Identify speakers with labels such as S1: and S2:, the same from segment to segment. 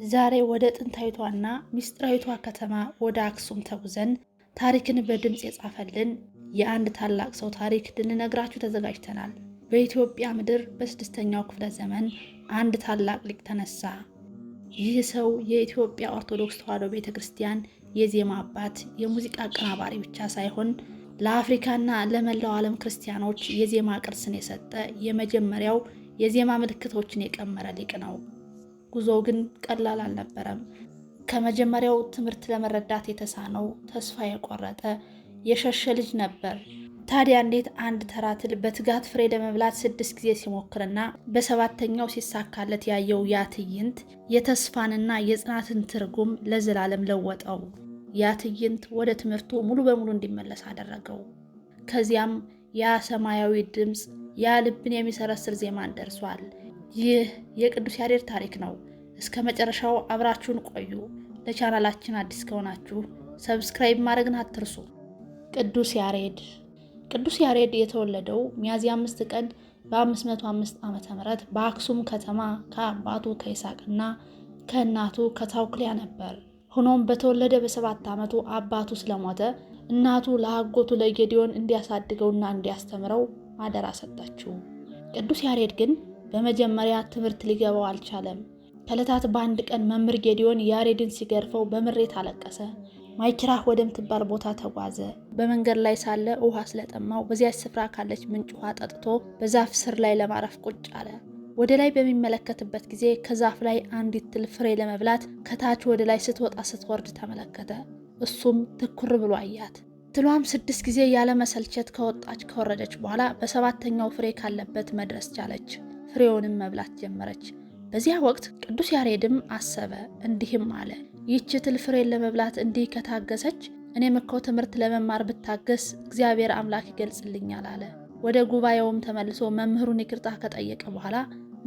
S1: ዛሬ ወደ ጥንታዊቷና ሚስጥራዊቷ ከተማ ወደ አክሱም ተጉዘን ታሪክን በድምፅ የጻፈልን የአንድ ታላቅ ሰው ታሪክ ልንነግራችሁ ተዘጋጅተናል። በኢትዮጵያ ምድር በ6ኛው ክፍለ ዘመን አንድ ታላቅ ሊቅ ተነሳ። ይህ ሰው የኢትዮጵያ ኦርቶዶክስ ተዋሕዶ ቤተክርስቲያን የዜማ አባት፣ የሙዚቃ አቀናባሪ ብቻ ሳይሆን ለአፍሪካና ለመላው ዓለም ክርስቲያኖች የዜማ ቅርስን የሰጠ የመጀመሪያው የዜማ ምልክቶችን የቀመረ ሊቅ ነው። ጉዞው ግን ቀላል አልነበረም። ከመጀመሪያው ትምህርት ለመረዳት የተሳነው ተስፋ የቆረጠ የሸሸ ልጅ ነበር። ታዲያ እንዴት አንድ ተራ ትል በትጋት ፍሬ ለመብላት 6 ጊዜ ሲሞክርና በ7ኛው ሲሳካለት ያየው ያ ትዕይንት የተስፋንና የጽናትን ትርጉም ለዘላለም ለወጠው። ያ ትዕይንት ወደ ትምህርቱ ሙሉ በሙሉ እንዲመለስ አደረገው። ከዚያም ያ ሰማያዊ ድምፅ፣ ያ ልብን የሚሰረስር ዜማን ደርሷል። ይህ የቅዱስ ያሬድ ታሪክ ነው። እስከ መጨረሻው አብራችሁን ቆዩ። ለቻናላችን አዲስ ከሆናችሁ ሰብስክራይብ ማድረግን አትርሱ። ቅዱስ ያሬድ የተወለደው ሚያዝያ 5 ቀን በ505 ዓ.ም በአክሱም ከተማ ከአባቱ ከይስሐቅና ከእናቱ ከታውክሊያ ነበር። ሆኖም በተወለደ በ7 ዓመቱ አባቱ ስለሞተ እናቱ ለአጎቱ ለጌዲዮን እንዲያሳድገውና እንዲያስተምረው አደራ ሰጠችው። ቅዱስ ያሬድ ግን በመጀመሪያ ትምህርት ሊገባው አልቻለም። ከዕለታት በአንድ ቀን መምህር ጌዲዮን ያሬድን ሲገርፈው በምሬት አለቀሰ። ማይችራህ ወደምትባል ቦታ ተጓዘ። በመንገድ ላይ ሳለ ውሃ ስለጠማው በዚያች ስፍራ ካለች ምንጭ ውሃ ጠጥቶ በዛፍ ስር ላይ ለማረፍ ቁጭ አለ። ወደ ላይ በሚመለከትበት ጊዜ ከዛፍ ላይ አንዲት ትል ፍሬ ለመብላት ከታች ወደ ላይ ስትወጣ ስትወርድ ተመለከተ። እሱም ትኩር ብሎ አያት። ትሏም 6 ጊዜ ያለ መሰልቸት ከወጣች ከወረደች በኋላ በ7ኛው ፍሬ ካለበት መድረስ ቻለች። ፍሬውንም መብላት ጀመረች። በዚያ ወቅት ቅዱስ ያሬድም አሰበ፣ እንዲህም አለ፣ ይህች ትል ፍሬን ለመብላት እንዲህ ከታገሰች እኔም እኮ ትምህርት ለመማር ብታገስ እግዚአብሔር አምላክ ይገልጽልኛል አለ። ወደ ጉባኤውም ተመልሶ መምህሩን ይቅርታ ከጠየቀ በኋላ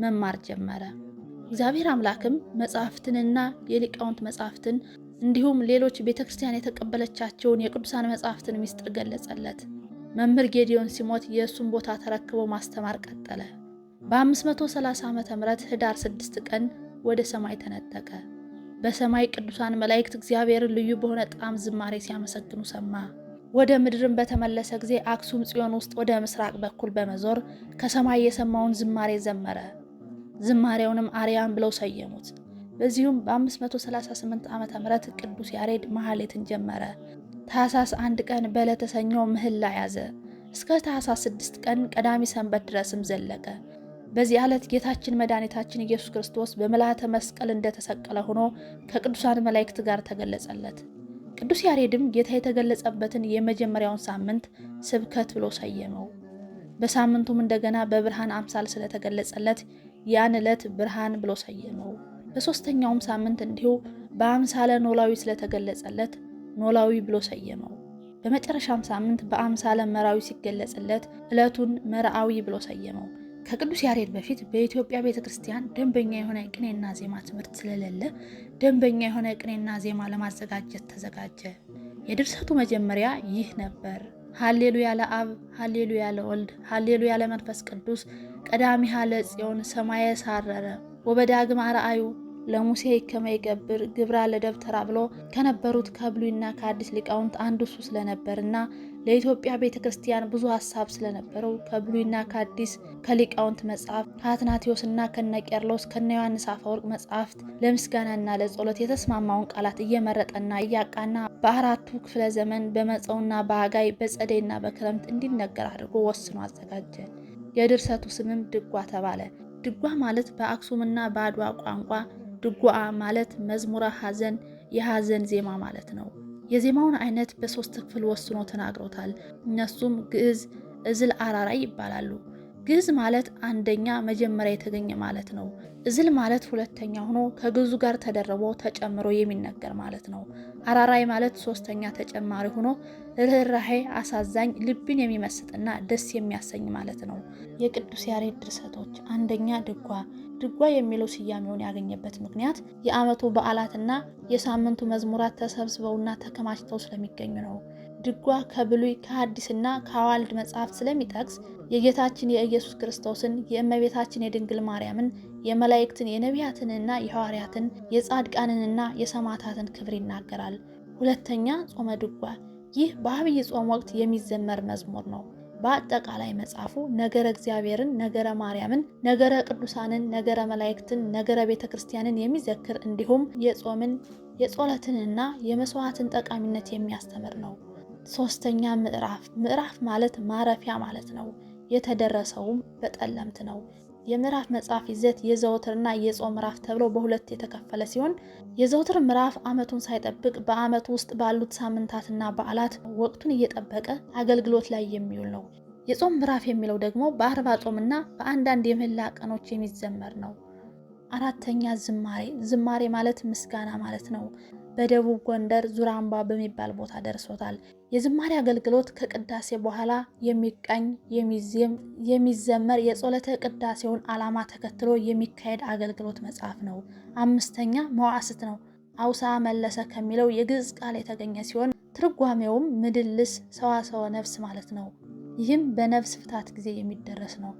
S1: መማር ጀመረ። እግዚአብሔር አምላክም መጻሕፍትንና የሊቃውንት መጻሕፍትን እንዲሁም ሌሎች ቤተክርስቲያን የተቀበለቻቸውን የቅዱሳን መጻሕፍትን ምስጢር ገለጸለት። መምህር ጌዲዮን ሲሞት የእሱን ቦታ ተረክቦ ማስተማር ቀጠለ። በ530 ዓ.ም ህዳር 6 ቀን ወደ ሰማይ ተነጠቀ። በሰማይ ቅዱሳን መላእክት እግዚአብሔርን ልዩ በሆነ ጣዕም ዝማሬ ሲያመሰግኑ ሰማ። ወደ ምድርም በተመለሰ ጊዜ አክሱም ጽዮን ውስጥ ወደ ምስራቅ በኩል በመዞር ከሰማይ የሰማውን ዝማሬ ዘመረ። ዝማሬውንም አርያም ብለው ሰየሙት። በዚሁም በ538 ዓ.ም ቅዱስ ያሬድ መሐሌትን ጀመረ። ታኅሳስ 1 ቀን በዕለተ ሰኞ ምህላ ያዘ። እስከ ታኅሳስ 6 ቀን ቀዳሚ ሰንበት ድረስም ዘለቀ። በዚህ ዕለት ጌታችን መድኃኒታችን ኢየሱስ ክርስቶስ በምልዓተ መስቀል እንደተሰቀለ ሆኖ ከቅዱሳን መላእክት ጋር ተገለጸለት። ቅዱስ ያሬድም ጌታ የተገለጸበትን የመጀመሪያውን ሳምንት ስብከት ብሎ ሰየመው። በሳምንቱም እንደገና በብርሃን አምሳል ስለተገለጸለት ያን ዕለት ብርሃን ብሎ ሰየመው። በ3ኛውም ሳምንት እንዲሁ በአምሳለ ኖላዊ ስለተገለጸለት ኖላዊ ብሎ ሰየመው። በመጨረሻም ሳምንት በአምሳለ መራዊ ሲገለጽለት ዕለቱን መርዓዊ ብሎ ሰየመው። ከቅዱስ ያሬድ በፊት በኢትዮጵያ ቤተክርስቲያን ደንበኛ የሆነ ቅኔና ዜማ ትምህርት ስለሌለ ደንበኛ የሆነ ቅኔና ዜማ ለማዘጋጀት ተዘጋጀ። የድርሰቱ መጀመሪያ ይህ ነበር። ሃሌሉያ ለአብ፣ ሃሌሉያ ለወልድ፣ ሃሌሉያ ለመንፈስ ቅዱስ፣ ቀዳሚሃ ለጽዮን ሰማየ ሳረረ ወበዳግም አርአዩ ለሙሴ ከመይገብር ግብራ ለደብተራ ብሎ ከነበሩት ከብሉይና ከአዲስ ሊቃውንት አንዱ እሱ ስለነበርና ለኢትዮጵያ ቤተክርስቲያን ብዙ ሐሳብ ስለነበረው ከብሉይና ከአዲስ ከሊቃውንት መጽሐፍ ከአትናቴዎስና ከነቄርሎስ ከነ ዮሐንስ አፈወርቅ መጽሐፍት ለምስጋናና ለጸሎት የተስማማውን ቃላት እየመረጠና እያቃና በ4ቱ ክፍለ ዘመን በመጸውና በአጋይ በጸደይና በክረምት እንዲነገር አድርጎ ወስኖ አዘጋጀ። የድርሰቱ ስምም ድጓ ተባለ። ድጓ ማለት በአክሱምና በአድዋ ቋንቋ ድጓ ማለት መዝሙረ ሐዘን፣ የሐዘን ዜማ ማለት ነው። የዜማውን አይነት በ3 ክፍል ወስኖ ተናግሮታል። እነሱም ግዕዝ፣ እዝል፣ አራራይ ይባላሉ። ግዕዝ ማለት አንደኛ መጀመሪያ የተገኘ ማለት ነው። እዝል ማለት ሁለተኛ ሆኖ ከግዕዙ ጋር ተደርቦ ተጨምሮ የሚነገር ማለት ነው። አራራይ ማለት 3ኛ ተጨማሪ ሆኖ ርኅራኄ፣ አሳዛኝ፣ ልብን የሚመስጥና ደስ የሚያሰኝ ማለት ነው። የቅዱስ ያሬድ ድርሰቶች አንደኛ ድጓ። ድጓ የሚለው ስያሜውን ያገኘበት ምክንያት የዓመቱ በዓላትና የሳምንቱ መዝሙራት ተሰብስበውና ተከማችተው ስለሚገኙ ነው። ድጓ ከብሉይ ከሐዲስና ከአዋልድ መጽሐፍት ስለሚጠቅስ የጌታችን የኢየሱስ ክርስቶስን የእመቤታችን የድንግል ማርያምን የመላእክትን የነቢያትንና የሐዋርያትን የጻድቃንንና የሰማዕታትን ክብር ይናገራል። ሁለተኛ ጾመ ድጓ፣ ይህ በአብይ ጾም ወቅት የሚዘመር መዝሙር ነው። በአጠቃላይ መጽሐፉ ነገረ እግዚአብሔርን፣ ነገረ ማርያምን፣ ነገረ ቅዱሳንን፣ ነገረ መላእክትን፣ ነገረ ቤተ ክርስቲያንን የሚዘክር እንዲሁም የጾምን የጸሎትንና የመስዋዕትን ጠቃሚነት የሚያስተምር ነው። ሶስተኛ ምዕራፍ ማለት ማረፊያ ማለት ነው። የተደረሰውም በጠለምት ነው። የምዕራፍ መጽሐፍ ይዘት የዘወትርና የጾም ምዕራፍ ተብሎ በሁለት የተከፈለ ሲሆን የዘወትር ምዕራፍ ዓመቱን ሳይጠብቅ በዓመቱ ውስጥ ባሉት ሳምንታትና በዓላት ወቅቱን እየጠበቀ አገልግሎት ላይ የሚውል ነው። የጾም ምዕራፍ የሚለው ደግሞ በአርባ ጾምና በአንዳንድ የምህላ ቀኖች የሚዘመር ነው። አራተኛ ዝማሬ ማለት ምስጋና ማለት ነው። በደቡብ ጎንደር ዙራምባ በሚባል ቦታ ደርሶታል። የዝማሬ አገልግሎት ከቅዳሴ በኋላ የሚቃኝ የሚዘመር የጸሎተ ቅዳሴውን ዓላማ ተከትሎ የሚካሄድ አገልግሎት መጽሐፍ ነው። አምስተኛ መዋዕስት ነው። አውሳ መለሰ ከሚለው የግዕዝ ቃል የተገኘ ሲሆን ትርጓሜውም ምድልስ ሰዋሰወ ነፍስ ማለት ነው። ይህም በነፍስ ፍታት ጊዜ የሚደረስ ነው።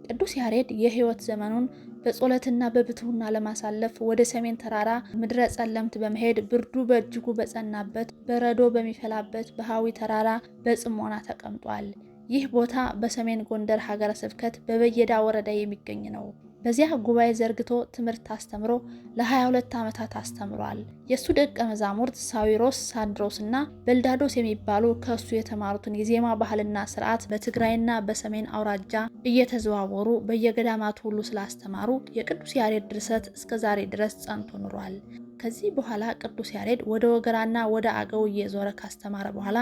S1: ቅዱስ ያሬድ የሕይወት ዘመኑን በጸሎትና በብትውና ለማሳለፍ ወደ ሰሜን ተራራ ምድረ ጸለምት በመሄድ ብርዱ በእጅጉ በጸናበት በረዶ በሚፈላበት በሐዊ ተራራ በጽሞና ተቀምጧል። ይህ ቦታ በሰሜን ጎንደር ሀገረ ስብከት በበየዳ ወረዳ የሚገኝ ነው። በዚያ ጉባኤ ዘርግቶ ትምህርት አስተምሮ ለ22 ዓመታት አስተምሯል። የሱ ደቀ መዛሙርት ሳዊሮስ፣ ሳንድሮስ እና በልዳዶስ የሚባሉ ከሱ የተማሩትን የዜማ ባህልና ስርዓት በትግራይና በሰሜን አውራጃ እየተዘዋወሩ በየገዳማቱ ሁሉ ስላስተማሩ የቅዱስ ያሬድ ድርሰት እስከዛሬ ድረስ ጸንቶ ኑሯል። ከዚህ በኋላ ቅዱስ ያሬድ ወደ ወገራና ወደ አገው እየዞረ ካስተማረ በኋላ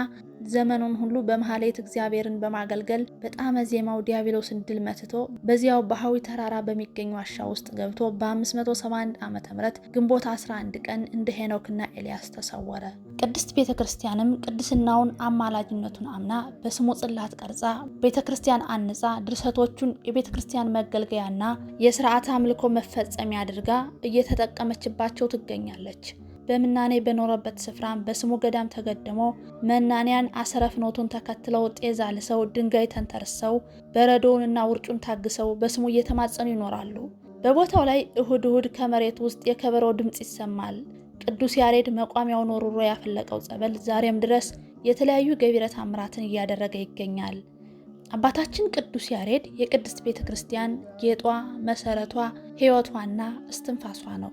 S1: ዘመኑን ሁሉ በመሐሌት እግዚአብሔርን በማገልገል በጣዕመ ዜማው ዲያብሎስን ድል መትቶ በዚያው በሐዊ ተራራ በሚገኝ ዋሻ ውስጥ ገብቶ በ571 ዓመተ ምህረት ግንቦት 11 ቀን እንደ ሄኖክና ኤልያስ ተሰወረ። ቅድስት ቤተ ክርስቲያንም ቅድስናውን አማላጅነቱን አምና በስሙ ጽላት ቀርጻ ቤተ ክርስቲያን አንጻ ድርሰቶቹን የቤተ ክርስቲያን መገልገያና የሥርዓተ አምልኮ መፈጸሚያ አድርጋ እየተጠቀመችባቸው ትገኛለች። በምናኔ በኖረበት ስፍራም በስሙ ገዳም ተገድሞ መናንያን አሰረ ፍኖቱን ተከትለው ጤዛ ልሰው ድንጋይ ተንተርሰው በረዶውንና ውርጩን ታግሰው በስሙ እየተማጸኑ ይኖራሉ። በቦታው ላይ እሁድ እሁድ ከመሬት ውስጥ የከበሮ ድምጽ ይሰማል። ቅዱስ ያሬድ መቋሚያውን ወርውሮ ያፈለቀው ጸበል ዛሬም ድረስ የተለያዩ ገቢረ ተአምራትን እያደረገ ይገኛል። አባታችን ቅዱስ ያሬድ የቅድስት ቤተ ክርስቲያን ጌጧ፣ መሰረቷ፣ ሕይወቷና እስትንፋሷ ነው።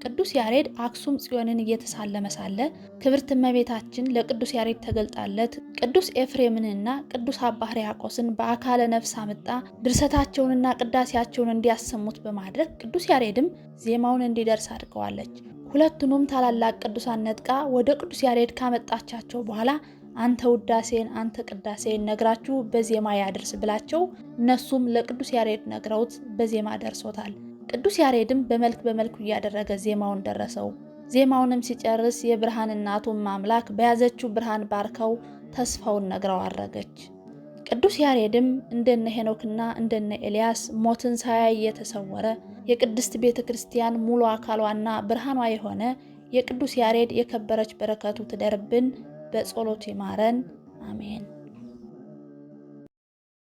S1: ቅዱስ ያሬድ አክሱም ጽዮንን እየተሳለመ ሳለ ክብርት እመቤታችን ለቅዱስ ያሬድ ተገልጣለት ቅዱስ ኤፍሬምንና ቅዱስ አባ ሕርያቆስን በአካለ ነፍስ አምጣ ድርሰታቸውንና ቅዳሴያቸውን እንዲያሰሙት በማድረግ ቅዱስ ያሬድም ዜማውን እንዲደርስ አድርገዋለች። ሁለቱንም ታላላቅ ቅዱሳን ነጥቃ ወደ ቅዱስ ያሬድ ካመጣቻቸው በኋላ አንተ ውዳሴን አንተ ቅዳሴን ነግራችሁ በዜማ ያድርስ ብላቸው እነሱም ለቅዱስ ያሬድ ነግረውት በዜማ ደርሶታል። ቅዱስ ያሬድም በመልኩ እያደረገ ዜማውን ደረሰው። ዜማውንም ሲጨርስ የብርሃን እናቱን ማምላክ በያዘችው ብርሃን ባርከው ተስፋውን ነግረው አረገች። ቅዱስ ያሬድም እንደነ ሄኖክና እንደነ ኤልያስ ሞትን ሳያይ የተሰወረ የቅድስት ቤተ ክርስቲያን ሙሉ አካሏና ብርሃኗ የሆነ የቅዱስ ያሬድ የከበረች በረከቱ ትደርብን፣ በጸሎቱ ይማረን፣ አሜን።